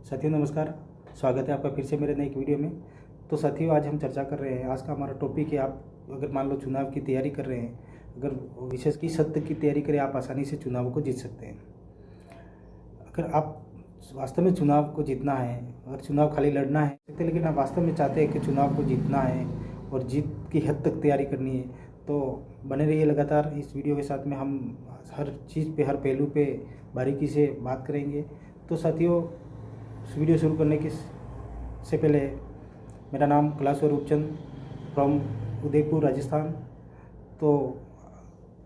साथियों नमस्कार, स्वागत है आपका फिर से मेरे नए एक वीडियो में। तो साथियों आज हम चर्चा कर रहे हैं, आज का हमारा टॉपिक है, आप अगर मान लो चुनाव की तैयारी कर रहे हैं, अगर विशेष किस हद तक की तैयारी करें आप आसानी से चुनाव को जीत सकते हैं। अगर आप वास्तव में चुनाव को जीतना है, अगर चुनाव खाली लड़ना है लेकिन आप वास्तव में चाहते हैं कि चुनाव को जीतना है और जीत की हद तक तैयारी करनी है, तो बने रहिए लगातार इस वीडियो के साथ में। हम हर चीज़ पे, हर पहलू पे बारीकी से बात करेंगे। तो साथियों वीडियो शुरू करने से पहले मेरा नाम कलाश्वर रूपचंद फ्रॉम उदयपुर राजस्थान। तो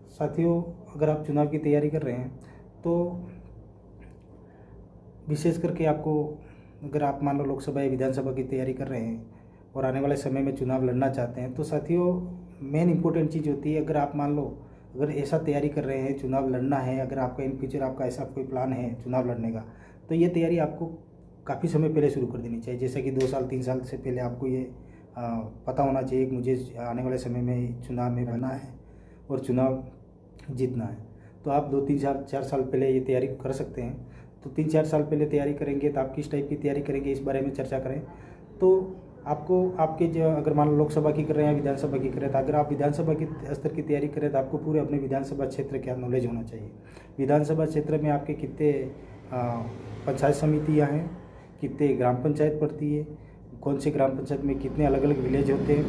साथियों अगर आप चुनाव की तैयारी कर रहे हैं तो विशेष करके आपको, अगर आप मान लो लोकसभा या विधानसभा की तैयारी कर रहे हैं और आने वाले समय में चुनाव लड़ना चाहते हैं, तो साथियों मेन इंपॉर्टेंट चीज़ होती है, अगर आप मान लो अगर ऐसा तैयारी कर रहे हैं, चुनाव लड़ना है, अगर आपका इन फ्यूचर आपका ऐसा कोई प्लान है चुनाव लड़ने का, तो ये तैयारी आपको काफ़ी समय पहले शुरू कर देनी चाहिए। जैसे कि 2 साल 3 साल से पहले आपको ये पता होना चाहिए कि मुझे आने वाले समय में चुनाव में रहना है और चुनाव जीतना है। तो आप 2-3-4 साल पहले ये तैयारी कर सकते हैं। तो 3-4 साल पहले तैयारी करेंगे तो आप किस टाइप की तैयारी करेंगे इस बारे में चर्चा करें। तो आपको आपके जो, अगर मान लो लोकसभा की कर रहे हैं या विधानसभा की कर रहे हैं, तो अगर आप विधानसभा की स्तर की तैयारी करें तो आपको पूरे अपने विधानसभा क्षेत्र का नॉलेज होना चाहिए। विधानसभा क्षेत्र में आपके कितने पंचायत समितियाँ हैं, कितने ग्राम पंचायत पड़ती है, कौन से ग्राम पंचायत में कितने अलग अलग विलेज होते हैं,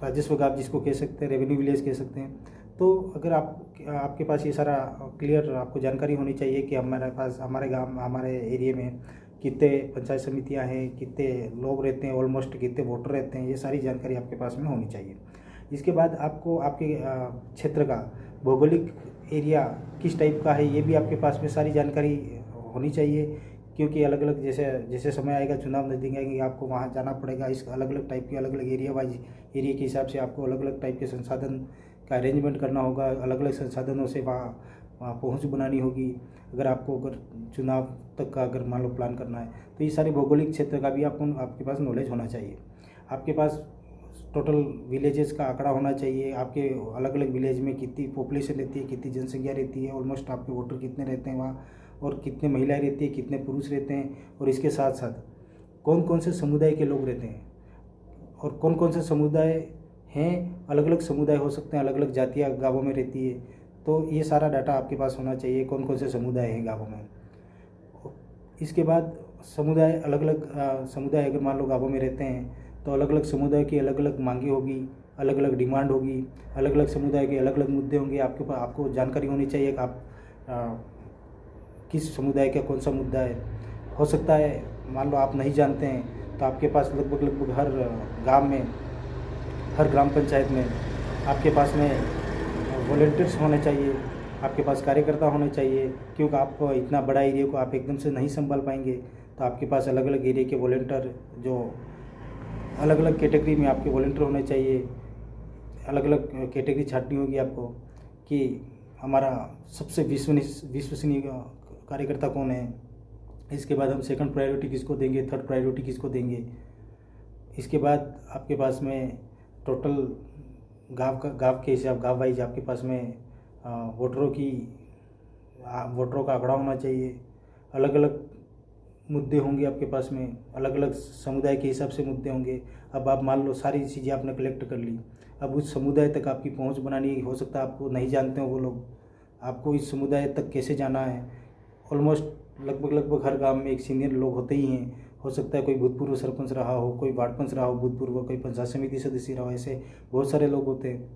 राजस्व गाँव जिसको कह सकते हैं, रेवेन्यू विलेज कह सकते हैं। तो अगर आपके पास ये सारा क्लियर आपको जानकारी होनी चाहिए कि हमारे पास, हमारे गाँव, हमारे एरिया में कितने पंचायत समितियां हैं, कितने लोग रहते हैं, ऑलमोस्ट कितने वोटर रहते हैं, ये सारी जानकारी आपके पास में होनी चाहिए। इसके बाद आपको आपके क्षेत्र का भौगोलिक एरिया किस टाइप का है, ये भी आपके पास में सारी जानकारी होनी चाहिए, क्योंकि अलग अलग जैसे जैसे समय आएगा, चुनाव नज़दीक आएंगे, आपको वहाँ जाना पड़ेगा। इस अलग अलग टाइप के, अलग अलग एरिया वाइज एरिया के हिसाब से आपको अलग अलग टाइप के संसाधन का अरेंजमेंट करना होगा, अलग अलग संसाधनों से वहाँ पहुँच बनानी होगी। अगर आपको अगर चुनाव तक का अगर मान लो प्लान करना है, तो ये सारे भौगोलिक क्षेत्र का भी आपके पास नॉलेज होना चाहिए। आपके पास टोटल विलेजेस का आंकड़ा होना चाहिए, आपके अलग अलग विलेज में कितनी पॉपुलेशन रहती है, कितनी जनसंख्या रहती है, ऑलमोस्ट आपके वोटर कितने रहते हैं वहाँ, और कितने महिलाएं रहती है, कितने पुरुष रहते हैं, और इसके साथ साथ कौन कौन से समुदाय के लोग रहते हैं और कौन कौन से समुदाय हैं। अलग अलग समुदाय हो सकते हैं, अलग अलग जातियाँ गाँवों में रहती है, तो ये सारा डाटा आपके पास होना चाहिए, कौन कौन से समुदाय हैं गाँवों में। इसके बाद समुदाय, अलग अलग समुदाय अगर मान लो गाँवों में रहते हैं, तो अलग अलग समुदाय की अलग अलग मांगे होगी, अलग अलग डिमांड होगी, अलग अलग समुदाय के अलग अलग मुद्दे होंगे। आपको जानकारी होनी चाहिए कि आप किस समुदाय का कौन सा मुद्दा है। हो सकता है मान लो आप नहीं जानते हैं, तो आपके पास लगभग हर गांव में, हर ग्राम पंचायत में आपके पास में वॉलंटियर्स होने चाहिए, आपके पास कार्यकर्ता होने चाहिए, क्योंकि आप इतना बड़ा एरिया को आप एकदम से नहीं संभाल पाएंगे। तो आपके पास अलग अलग एरिया के वॉलंटियर, जो अलग अलग कैटेगरी में आपके वॉलंटियर होने चाहिए, अलग अलग कैटेगरी छांटनी होगी आपको कि हमारा सबसे विश्वसनीय कार्यकर्ता कौन है। इसके बाद हम सेकंड प्रायोरिटी किसको देंगे, थर्ड प्रायोरिटी किसको देंगे। इसके बाद आपके पास में टोटल गाँव के हिसाब, गाँव वाइज आपके पास में वोटरों का आंकड़ा होना चाहिए। अलग अलग मुद्दे होंगे आपके पास में, अलग अलग समुदाय के हिसाब से मुद्दे होंगे। अब आप मान लो सारी चीज़ें आपने कलेक्ट कर ली, अब उस समुदाय तक आपकी पहुंच बनानी, हो सकता है आपको नहीं जानते हो वो लोग, आपको इस समुदाय तक कैसे जाना है। ऑलमोस्ट लगभग हर गांव में एक सीनियर लोग होते ही हैं। हो सकता है कोई भूतपूर्व सरपंच रहा हो, कोई वार्ड पंच रहा हो भूतपूर्व, कोई पंचायत समिति सदस्य रहा हो, ऐसे बहुत सारे लोग होते हैं।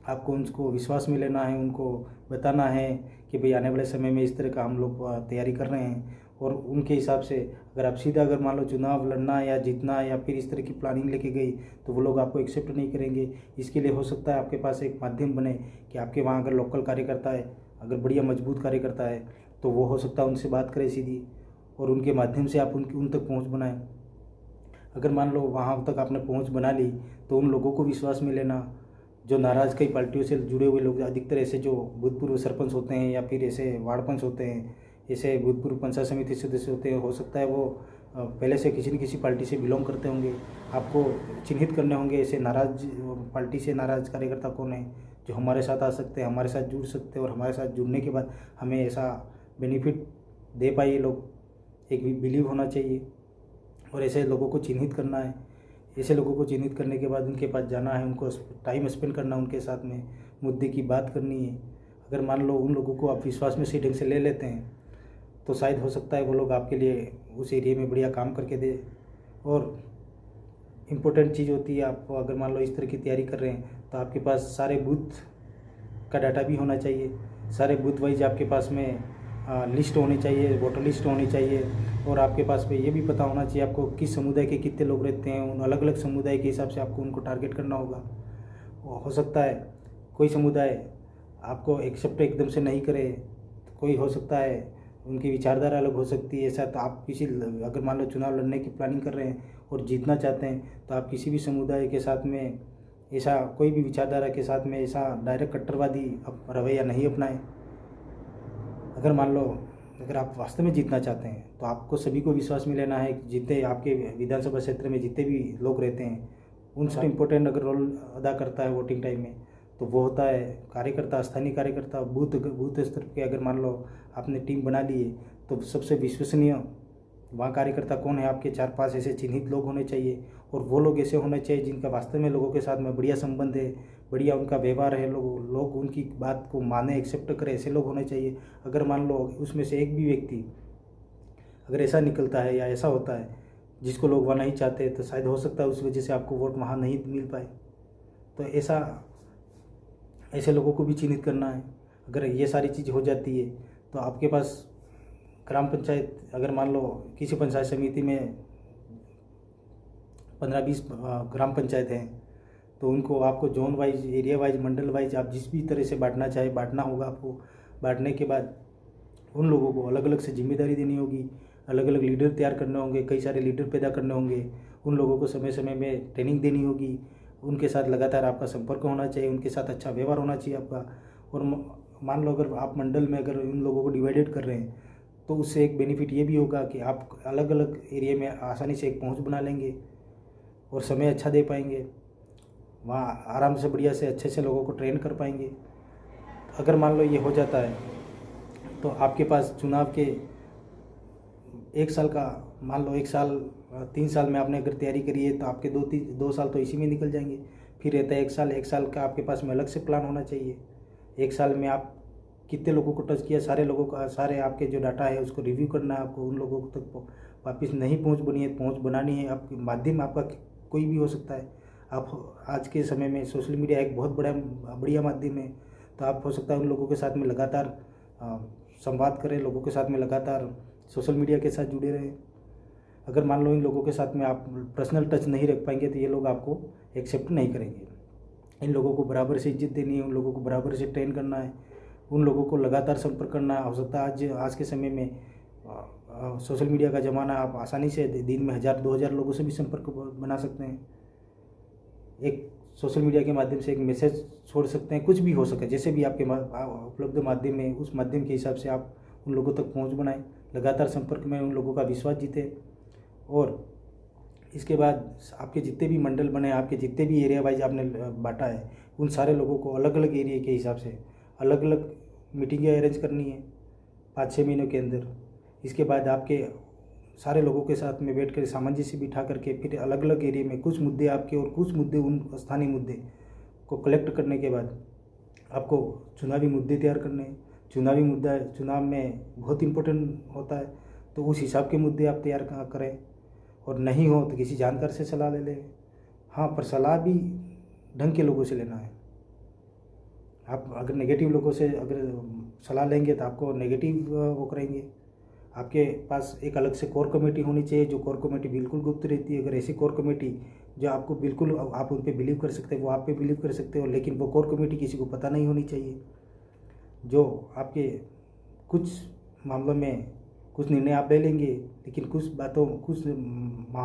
आपको उनको विश्वास में लेना है, उनको बताना है कि भाई आने वाले समय में इस तरह का हम लोग तैयारी कर रहे हैं, और उनके हिसाब से अगर आप सीधा अगर मान लो चुनाव लड़ना या जीतना या फिर इस तरह की प्लानिंग लेके गई, तो वो लोग आपको एक्सेप्ट नहीं करेंगे। इसके लिए हो सकता है आपके पास एक माध्यम बने कि आपके वहाँ अगर लोकल कार्यकर्ता है, अगर बढ़िया मजबूत कार्यकर्ता है, तो वो हो सकता है उनसे बात करें सीधी, और उनके माध्यम से आप उन तक पहुँच बनाएं। अगर मान लो वहाँ तक आपने पहुँच बना ली, तो उन लोगों को विश्वास में लेना, जो नाराज़ कई पार्टियों से जुड़े हुए लोग, अधिकतर ऐसे जो भूतपूर्व सरपंच होते हैं या फिर ऐसे वार्ड पंच होते हैं, ऐसे भूतपूर्व पंचायत समिति सदस्य होते हैं, हो सकता है वो पहले से किसी न किसी पार्टी से बिलोंग करते होंगे। आपको चिन्हित करने होंगे ऐसे नाराज पार्टी से नाराज कार्यकर्ता कौन है, जो हमारे साथ आ सकते हैं, हमारे साथ जुड़ सकते हैं, और हमारे साथ जुड़ने के बाद हमें ऐसा बेनिफिट दे पाए ये लोग। एक बिलीव होना चाहिए और ऐसे लोगों को चिन्हित करना है। ऐसे लोगों को चिन्हित करने के बाद उनके पास जाना है, उनको टाइम स्पेंड करना, उनके साथ में मुद्दे की बात करनी है। अगर मान लो उन लोगों को आप विश्वास में सही ढंग से ले लेते हैं तो शायद हो सकता है वो लोग आपके लिए उस एरिया में बढ़िया काम करके दे। और इम्पोर्टेंट चीज़ होती है, आपको अगर मान लो इस तरह की तैयारी कर रहे हैं तो आपके पास सारे बूथ का डाटा भी होना चाहिए। सारे बूथ वाइज आपके पास में लिस्ट होनी चाहिए, वोटर लिस्ट होनी चाहिए। और आपके पास में ये भी पता होना चाहिए आपको किस समुदाय के कितने लोग रहते हैं। उन अलग अलग समुदाय के हिसाब से आपको उनको टारगेट करना होगा। हो सकता है कोई समुदाय आपको एक्सेप्ट एकदम से नहीं करे, कोई हो सकता है उनकी विचारधारा अलग हो सकती है। ऐसा तो आप अगर मान लो चुनाव लड़ने की प्लानिंग कर रहे हैं और जीतना चाहते हैं तो आप किसी भी समुदाय के साथ में ऐसा कोई भी विचारधारा के साथ में ऐसा डायरेक्ट कट्टरवादी रवैया नहीं अपनाएं। अगर आप वास्तव में जीतना चाहते हैं तो आपको सभी को विश्वास में लेना है। जितने आपके विधानसभा क्षेत्र में जितने भी लोग रहते हैं उन सबसे इम्पोर्टेंट अगर रोल अदा करता है वोटिंग टाइम में तो वो होता है कार्यकर्ता, स्थानीय कार्यकर्ता। बूथ स्तर पे अगर मान लो आपने टीम बना ली है तो सबसे विश्वसनीय वहाँ कार्यकर्ता कौन है, आपके 4-5 ऐसे चिन्हित लोग होने चाहिए। और वो लोग ऐसे होने चाहिए जिनका वास्तव में लोगों के साथ में बढ़िया संबंध है, बढ़िया उनका व्यवहार है, लोग उनकी बात को माने, एक्सेप्ट करें, ऐसे लोग होने चाहिए। अगर मान लो उसमें से एक भी व्यक्ति अगर ऐसा निकलता है या ऐसा होता है जिसको लोग वहाँ नहीं चाहते तो शायद हो सकता है उस वजह से आपको वोट वहाँ नहीं मिल पाए। तो ऐसे लोगों को भी चिन्हित करना है। अगर ये सारी चीज़ हो जाती है तो आपके पास ग्राम पंचायत, अगर मान लो किसी पंचायत समिति में 15-20 ग्राम पंचायत हैं तो उनको आपको जोन वाइज, एरिया वाइज, मंडल वाइज आप जिस भी तरह से बांटना चाहे बांटना होगा। आपको बांटने के बाद उन लोगों को अलग अलग से जिम्मेदारी देनी होगी, अलग अलग लीडर तैयार करने होंगे, कई सारे लीडर पैदा करने होंगे। उन लोगों को समय समय में ट्रेनिंग देनी होगी, उनके साथ लगातार आपका संपर्क होना चाहिए, उनके साथ अच्छा व्यवहार होना चाहिए आपका। और मान लो अगर आप मंडल में अगर उन लोगों को डिवाइडेड कर रहे हैं तो उससे एक बेनिफिट ये भी होगा कि आप अलग अलग एरिया में आसानी से एक पहुंच बना लेंगे और समय अच्छा दे पाएंगे, वहाँ आराम से बढ़िया से अच्छे से लोगों को ट्रेन कर पाएंगे। अगर मान लो ये हो जाता है तो आपके पास चुनाव के 1 साल का, मान लो 1 साल 3 साल में आपने अगर तैयारी करी है तो आपके 2 साल तो इसी में निकल जाएंगे। फिर रहता है 1 साल का आपके पास में अलग से प्लान होना चाहिए। 1 साल में आप कितने लोगों को टच किया, सारे लोगों का, सारे आपके जो डाटा है उसको रिव्यू करना है आपको। उन लोगों तक वापस नहीं पहुंच बनी है, पहुंच बनानी है। आपके माध्यम आपका कोई भी हो सकता है। आप आज के समय में सोशल मीडिया एक बहुत बढ़िया माध्यम है। तो आप हो सकता है उन लोगों के साथ में लगातार संवाद करें, लोगों के साथ में लगातार सोशल मीडिया के साथ जुड़े रहें। अगर मान लो इन लोगों के साथ में आप पर्सनल टच नहीं रख पाएंगे तो ये लोग आपको एक्सेप्ट नहीं करेंगे। इन लोगों को बराबर से इज्जत देनी है, उन लोगों को बराबर से ट्रेन करना है, उन लोगों को लगातार संपर्क करना है। हो सकता है आज के समय में सोशल मीडिया का ज़माना, आप आसानी से दिन में 1000-2000 लोगों से भी संपर्क बना सकते हैं। एक सोशल मीडिया के माध्यम से एक मैसेज छोड़ सकते हैं, कुछ भी हो सके, जैसे भी आपके उपलब्ध माध्यम है उस माध्यम के हिसाब से आप उन लोगों तक पहुंच बनाएं, लगातार संपर्क में उन लोगों का विश्वास जीते। और इसके बाद आपके जितने भी मंडल बने, आपके जितने भी एरिया वाइज आपने बांटा है, उन सारे लोगों को अलग अलग एरिया के हिसाब से अलग अलग मीटिंगें अरेंज करनी है 5-6 महीनों के अंदर। इसके बाद आपके सारे लोगों के साथ में बैठ कर सामंजस्य बिठा करके फिर अलग अलग एरिया में कुछ मुद्दे आपके और कुछ मुद्दे उन स्थानीय मुद्दे को कलेक्ट करने के बाद आपको चुनावी मुद्दे तैयार करने हैं। चुनावी मुद्दा चुनाव में बहुत इम्पोर्टेंट होता है, तो उस हिसाब के मुद्दे आप तैयार करें। और नहीं हो तो किसी जानकार से सलाह ले लें। हाँ, पर सलाह भी ढंग के लोगों से लेना है। आप अगर नेगेटिव लोगों से अगर सलाह लेंगे तो आपको नेगेटिव वो करेंगे। आपके पास एक अलग से कोर कमेटी होनी चाहिए, जो कोर कमेटी बिल्कुल गुप्त रहती है। अगर ऐसी कोर कमेटी जो आपको बिल्कुल आप उन पर बिलीव कर सकते हैं, वो आप पे बिलीव कर सकते हो, लेकिन वो कोर कमेटी किसी को पता नहीं होनी चाहिए। जो आपके कुछ मामलों में कुछ निर्णय आप ले लेंगे, लेकिन कुछ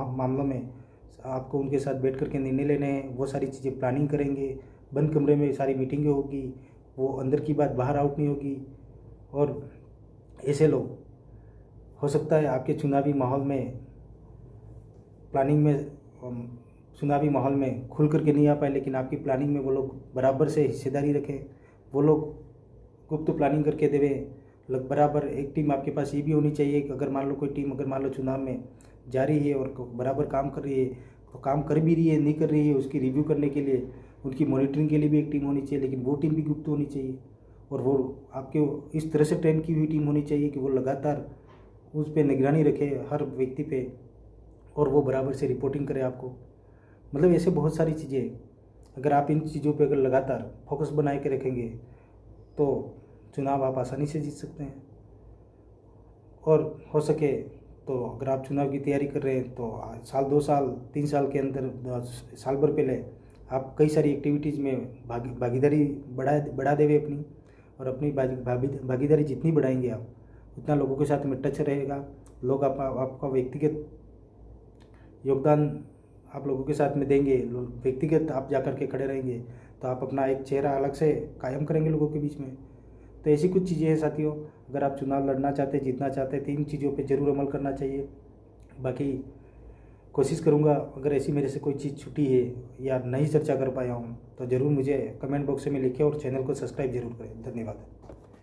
मामलों में आपको उनके साथ बैठ करके निर्णय लेने हैं। वो सारी चीज़ें प्लानिंग करेंगे, बंद कमरे में सारी मीटिंगें होगी, वो अंदर की बात बाहर आउट नहीं होगी। और ऐसे लोग हो सकता है आपके चुनावी माहौल में प्लानिंग में चुनावी माहौल में खुल करके नहीं आ पाए, लेकिन आपकी प्लानिंग में वो लोग बराबर से हिस्सेदारी रखें। वो लोग गुप्त प्लानिंग करके देवें, बराबर एक टीम आपके पास ये भी होनी चाहिए कि अगर मान लो कोई टीम अगर मान लो चुनाव में जा रही है और बराबर काम कर रही है, तो काम कर भी रही है नहीं कर रही है उसकी रिव्यू करने के लिए, उनकी मॉनिटरिंग के लिए भी एक टीम होनी चाहिए, लेकिन वो टीम भी गुप्त होनी चाहिए और वो आपके इस तरह से ट्रेन की हुई टीम होनी चाहिए कि वो लगातार उस पर निगरानी रखे हर व्यक्ति पे और वो बराबर से रिपोर्टिंग करे आपको। मतलब ऐसे बहुत सारी चीज़ें, अगर आप इन चीज़ों पे अगर लगातार फोकस बनाए के रखेंगे तो चुनाव आप आसानी से जीत सकते हैं। और हो सके तो अगर आप चुनाव की तैयारी कर रहे हैं तो साल 2 साल 3 साल के अंदर साल भर पहले आप कई सारी एक्टिविटीज़ में भागीदारी बढ़ा देवे अपनी, और अपनी भागीदारी जितनी बढ़ाएंगे आप उतना लोगों के साथ में टच रहेगा, लोग आपका व्यक्तिगत योगदान आप लोगों के साथ में देंगे, व्यक्तिगत आप जाकर के खड़े रहेंगे तो आप अपना एक चेहरा अलग से कायम करेंगे लोगों के बीच में। तो ऐसी कुछ चीज़ें हैं साथियों, अगर आप चुनाव लड़ना चाहते हैं जीतना चाहते हैं 3 चीज़ों पे ज़रूर अमल करना चाहिए। बाकी कोशिश करूँगा अगर ऐसी मेरे से कोई चीज़ छूटी है या नहीं चर्चा कर पाया हूँ तो ज़रूर मुझे कमेंट बॉक्स में लिखें और चैनल को सब्सक्राइब जरूर करें। धन्यवाद।